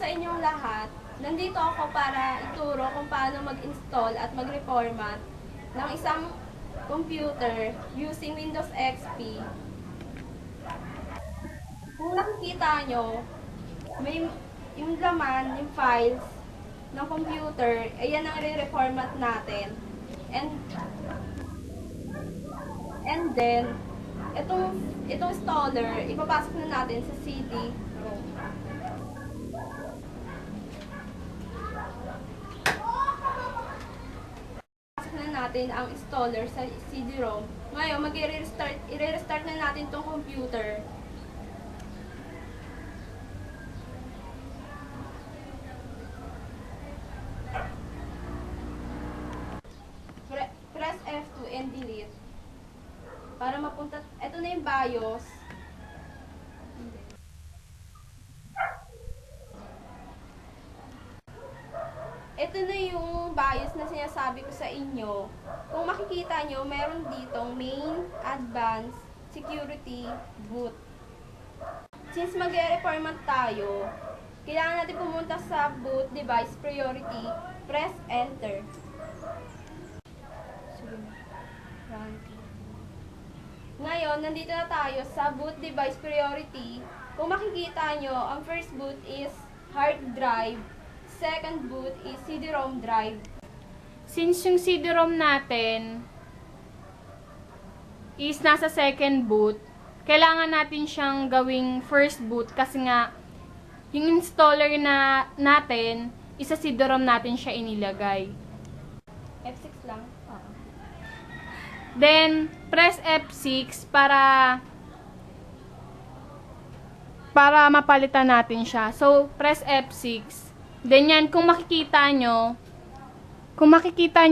sa inyong lahat. Nandito ako para ituro kung paano mag-install at mag-reformat ng isang computer using Windows XP. Kung nakikita nyo, may yung laman, yung files ng computer, ayan ang re-reformat natin. And then, itong installer, ipapasok na natin sa CD-ROM. Pasok na natin ang installer sa CD-ROM. Ngayon, i-restart na natin itong computer. Press F2 and delete. Para mapunta, ito na yung BIOS. Ito na yung BIOS na sinasabi ko sa inyo. Kung makikita nyo, meron ditong main, advanced, security, boot. Since mag-reformat tayo, kailangan natin pumunta sa boot device priority, press enter. Ngayon, nandito na tayo sa boot device priority. Kung makikita nyo, ang first boot is hard drive, second boot is CD-ROM drive. Since yung CD-ROM natin is nasa second boot, kailangan natin siyang gawing first boot kasi nga yung installer na natin, isa CD-ROM natin siya inilagay. F6 lang. Then, press F6 para mapalitan natin siya. So, press F6. Then yan, kung makikita nyo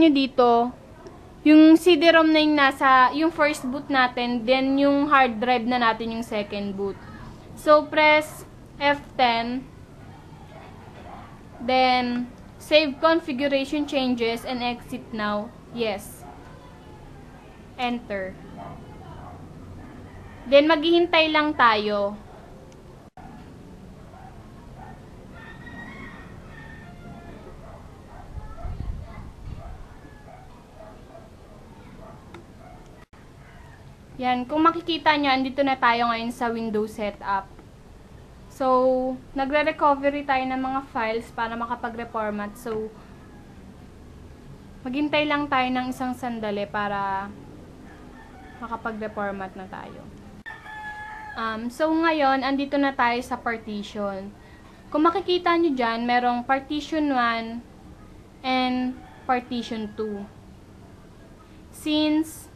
dito, yung CD-ROM na yung nasa, yung first boot natin, then yung hard drive na natin yung second boot. So, press F10. Then, save configuration changes and exit now. Yes. Enter. Then, maghihintay lang tayo. Yan, kung makikita nyo, andito na tayo ngayon sa Windows setup. So, nagre-recovery tayo ng mga files para makapag-reformat. So, maghintay lang tayo ng isang sandali para makapag-reformat na tayo. So, ngayon, andito na tayo sa partition. Kung makikita nyo dyan, merong partition 1 and partition 2. Since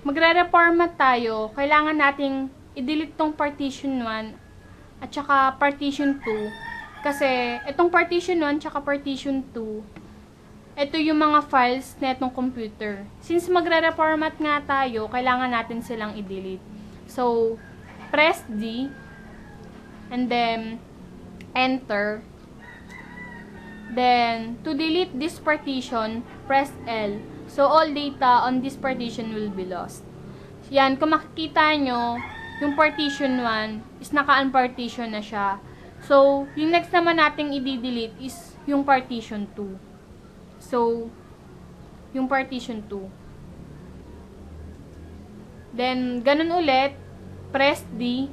magre-reformat tayo, kailangan nating i-delete tong partition 1 at saka partition 2. Kasi, itong partition 1 at saka partition 2, ito yung mga files na itong computer. Since magre-reformat nga tayo, kailangan natin silang i-delete. So, press D, and then, enter. Then, to delete this partition, press L. So, all data on this partition will be lost. Yan, kung makikita nyo, yung partition 1 is naka-unpartition na siya. So, yung next naman nating i-delete is yung partition 2. So, yung partition 2. Then, ganun ulit, press D,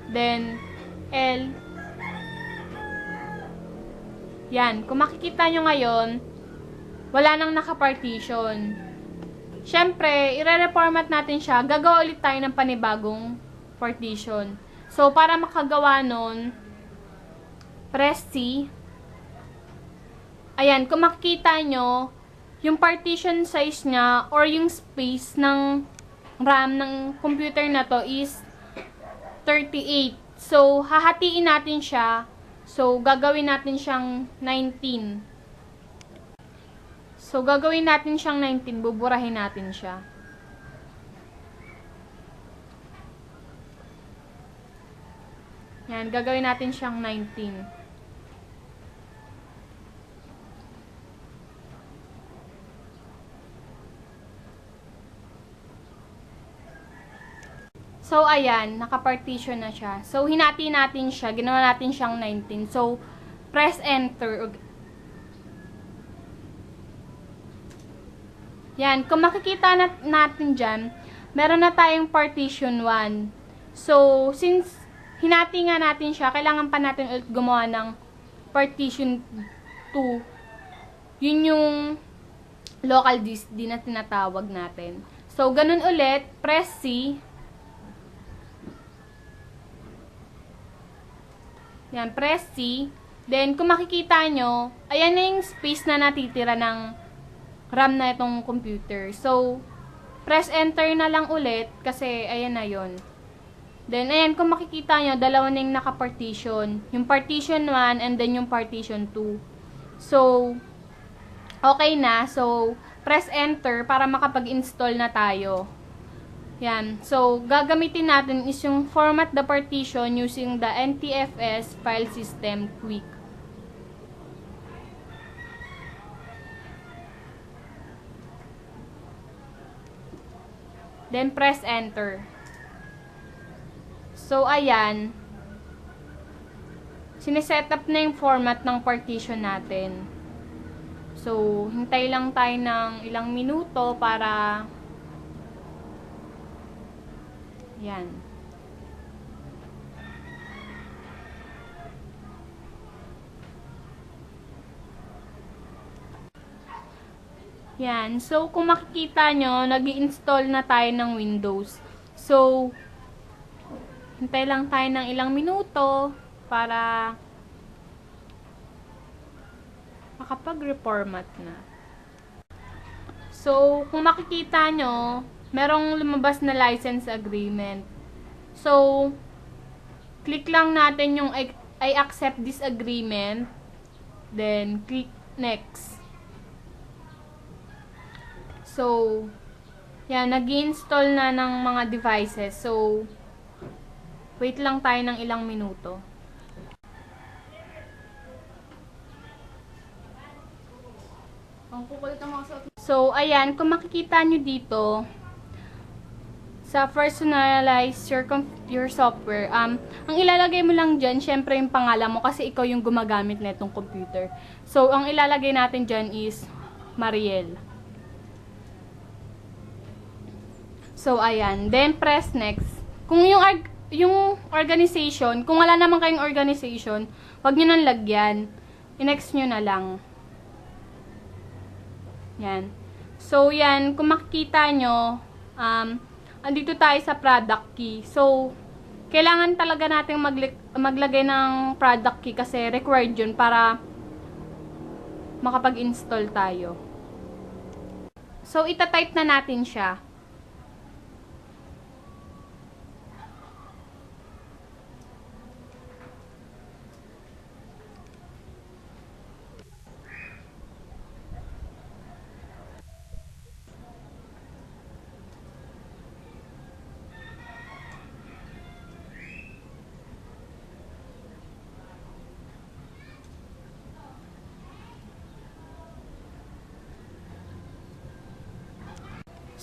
then, L. Yan, kung makikita nyo ngayon, wala nang naka-partition. Siyempre, i-reformat natin siya, gagawa ulit tayo ng panibagong partition. So, para makagawa nun, press C. Ayan, kung makikita nyo, yung partition size niya or yung space ng RAM ng computer na to is 38. So, hahatiin natin siya. So, gagawin natin siyang 19. So, gagawin natin siyang 19. Buburahin natin siya. Yan, gagawin natin siyang 19. So, ayan, naka-partition na siya. So, hinati natin siya. Ginawa natin siyang 19. So, press enter. Yan, kung makikita natin dyan, meron na tayong partition 1. So, since hinati nga natin siya, kailangan pa natin ulit gumawa ng partition 2. Yun yung local disk din na tinatawag natin. So, ganun ulit, press C. Yan, press C. Then, kung makikita nyo, ayan na yung space na natitira ng RAM na itong computer. So, press enter na lang ulit kasi ayan na yon. Then, ayan, kung makikita nyo, dalawa na yung naka-partition. Yung partition 1 and then yung partition 2. So, okay na. So, press enter para makapag-install na tayo. Yan. So, gagamitin natin is yung format the partition using the NTFS file system quick. Then, press enter. So, ayan. Sineset up na yung format ng partition natin. So, hintay lang tayo ng ilang minuto para yan. Yan. So, kung makikita nyo, nag-i-install na tayo ng Windows. So, hintay lang tayo ng ilang minuto para makapag-reformat na. So, kung makikita nyo, merong lumabas na license agreement. So, click lang natin yung I accept this agreement. Then, click next. So, yan, nag-i-install na ng mga devices. So, wait lang tayo ng ilang minuto. So, ayan, kung makikita nyo dito, sa personalize your software, ang ilalagay mo lang dyan, syempre yung pangalan mo kasi ikaw yung gumagamit na itong computer. So, ang ilalagay natin dyan is Mariel. So, ayan. Then, press next. Kung yung organization, kung wala naman kayong organization, wag nyo nang lagyan. I-next nyo na lang. Yan. So, yan. Kung makikita nyo, andito tayo sa product key. So, kailangan talaga natin maglagay ng product key kasi required yun para makapag-install tayo. So, itatype na natin siya.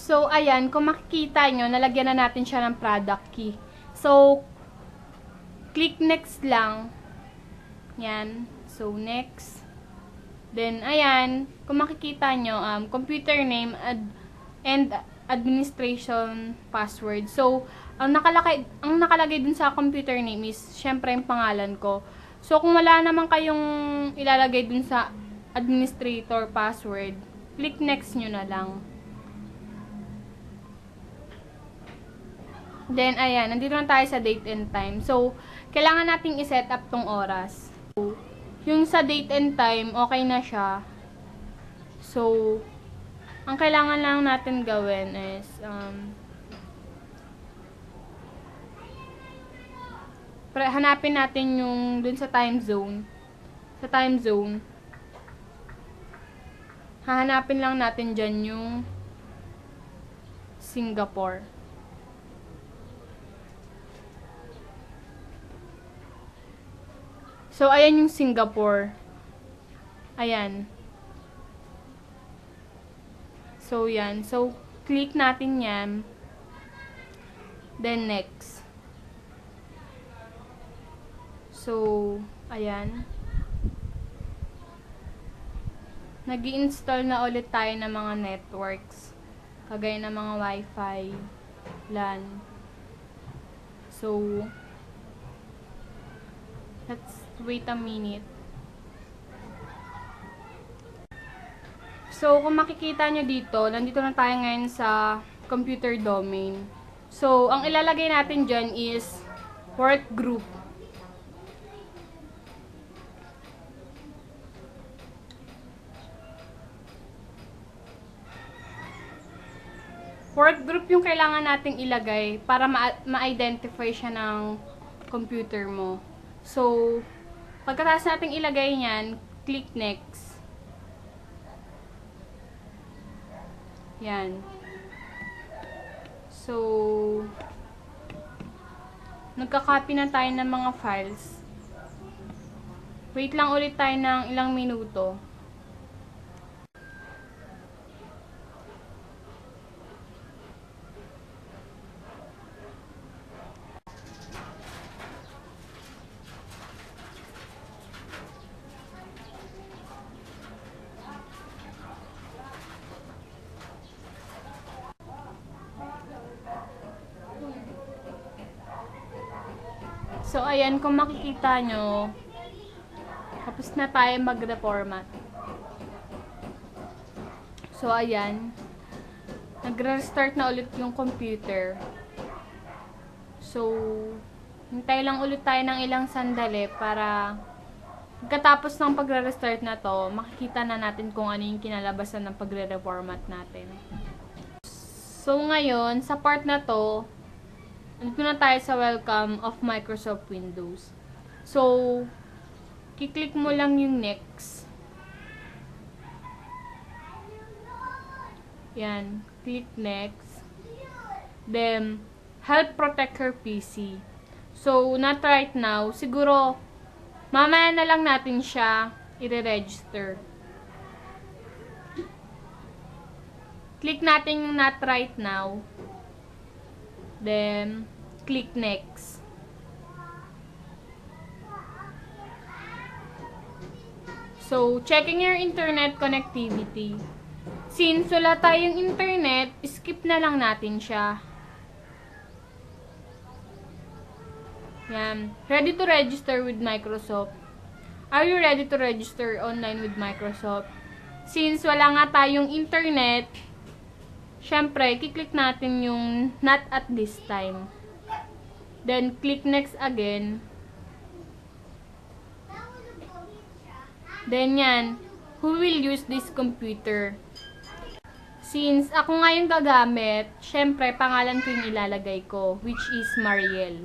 So, ayan, kung makikita nyo, nalagyan na natin siya ng product key. So, click next lang. Yan. So, next. Then, ayan, kung makikita nyo, computer name and administration password. So, ang nakalagay dun sa computer name is, syempre, yung pangalan ko. So, kung wala naman kayong ilalagay dun sa administrator password, click next nyo na lang. Then, ayan, nandito na tayo sa date and time. So, kailangan nating i-set up tong oras. So, yung sa date and time, okay na siya. So, ang kailangan lang natin gawin is, hanapin natin yung dun sa time zone. Sa time zone, hahanapin lang natin dyan yung Singapore. So, ayan yung Singapore. Ayan. So, yan. So, click natin yan. then next. So, ayan. Nag-i-install na ulit tayo ng mga networks. Kagaya ng mga Wi-Fi, LAN. So, let's wait a minute. So, kung makikita nyo dito, nandito na tayo ngayon sa computer domain. So, ang ilalagay natin dyan is work group. Work group yung kailangan nating ilagay para ma-identify siya ng computer mo. So, pagkatapos nating ilagay niyan, click next. Yan. So, nagka-copy na tayo ng mga files. Wait lang ulit tayo ng ilang minuto. So, ayan, kung makikita nyo, tapos na tayo mag-reformat. So, ayan, nag-restart na ulit yung computer. So, hintay lang ulit tayo ng ilang sandali para pagkatapos ng pagre-restart na to, makikita na natin kung ano yung kinalabasan ng pagre-reformat natin. So, ngayon, sa part na to, nandito na tayo sa welcome of Microsoft Windows. So, kiklik mo lang yung next. Yan. Click next. Then, help protect your PC. So, not right now. Siguro, mamaya na lang natin siya i-register. Click natin yung not right now. Then, click next. So, checking your internet connectivity. Since wala tayong internet, skip na lang natin siya. Yan. Ready to register with Microsoft. Are you ready to register online with Microsoft? Since wala nga tayong internet, syempre, kiklik natin yung not at this time. Then, click next again. Then, yan. Who will use this computer? Since ako nga yung gagamit, syempre, pangalan ko yung ilalagay ko, which is Mariel.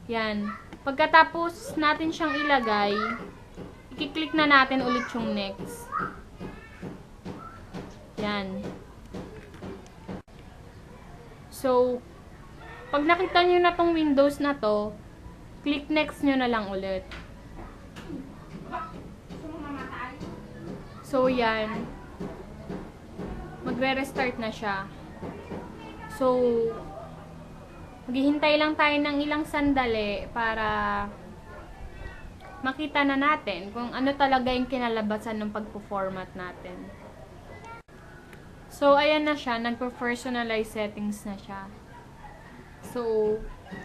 Yan. Pagkatapos natin siyang ilagay, i-click na natin ulit yung next. Yan. So, pag nakita nyo na tong Windows na to, click next nyo na lang ulit. So, yan. Magre-restart na siya. So, maghihintay lang tayo ng ilang sandali para makita na natin kung ano talaga yung kinalabasan ng pagpo-format natin. So, ayan na siya. Nagpo-personalize settings na siya. So,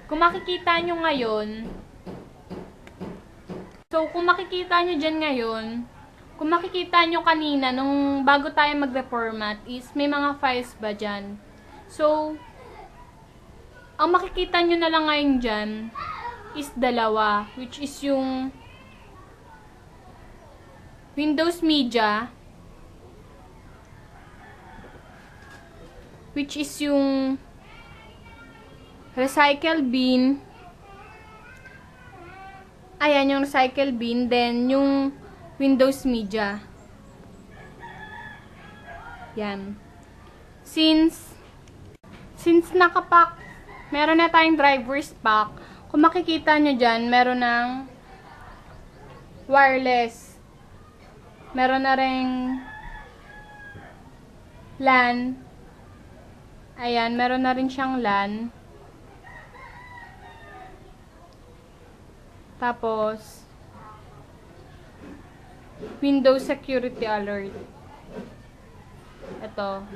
kung makikita nyo ngayon, dyan ngayon, kung makikita nyo kanina, nung bago tayo mag-reformat, is may mga files ba dyan? So, ang makikita nyo na lang ngayon dyan, is dalawa, which is yung Windows Media, which is yung recycle bin. Ayan, yung recycle bin. Then, yung Windows Media. Yan. Since nakapack, meron na tayong driver's pack. Kung makikita nyo dyan, meron ng wireless. Meron na ring LAN. Ayan, meron na rin siyang LAN. Tapos, Windows Security Alert. Ito.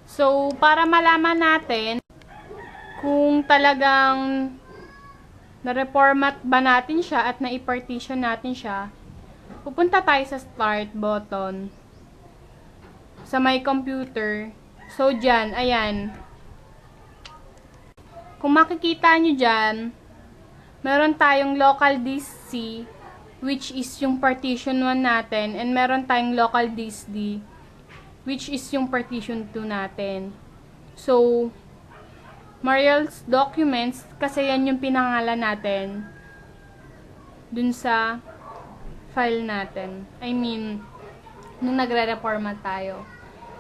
So, para malaman natin kung talagang na-reformat ba natin siya at na-partition natin siya, pupunta tayo sa Start button. Sa My Computer. So, dyan, ayan. Kung makikita nyo dyan, meron tayong local disk C, which is yung partition 1 natin, and meron tayong local disk D, which is yung partition 2 natin. So, Mariel's Documents, kasi yan yung pinangalan natin dun sa file natin. I mean, nung nagre-reformat tayo.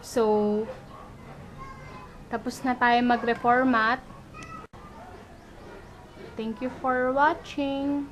So, tapos na tayo mag-reformat. Thank you for watching.